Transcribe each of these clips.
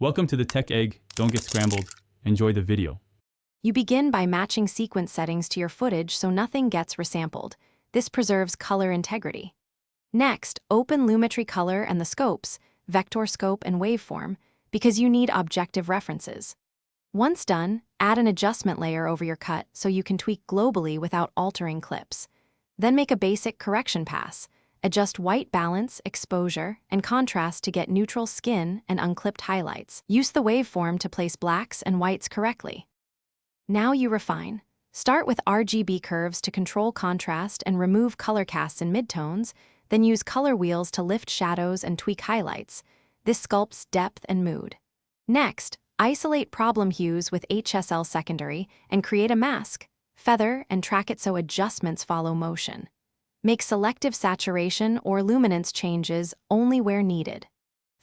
Welcome to the Tech Egg. Don't get scrambled. Enjoy the video. You begin by matching sequence settings to your footage so nothing gets resampled. This preserves color integrity. Next, open Lumetri Color and the scopes, vector scope and waveform, because you need objective references. Once done, add an adjustment layer over your cut so you can tweak globally without altering clips. Then make a basic correction pass. Adjust white balance, exposure, and contrast to get neutral skin and unclipped highlights. Use the waveform to place blacks and whites correctly. Now you refine. Start with RGB curves to control contrast and remove color casts in midtones, then use color wheels to lift shadows and tweak highlights. This sculpts depth and mood. Next, isolate problem hues with HSL secondary and create a mask, feather, and track it so adjustments follow motion. Make selective saturation or luminance changes only where needed.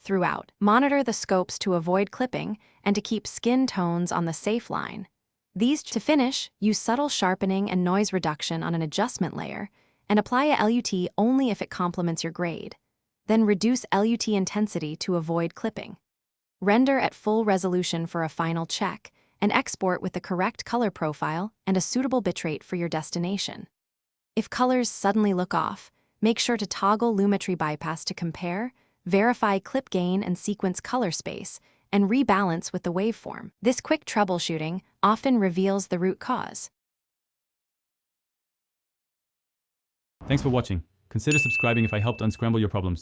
Throughout, monitor the scopes to avoid clipping and to keep skin tones on the safe line. To finish, use subtle sharpening and noise reduction on an adjustment layer and apply a LUT only if it complements your grade. Then reduce LUT intensity to avoid clipping. Render at full resolution for a final check and export with the correct color profile and a suitable bitrate for your destination. If colors suddenly look off, make sure to toggle Lumetri bypass to compare, verify clip gain and sequence color space, and rebalance with the waveform. This quick troubleshooting often reveals the root cause. Thanks for watching. Consider subscribing if I helped unscramble your problems.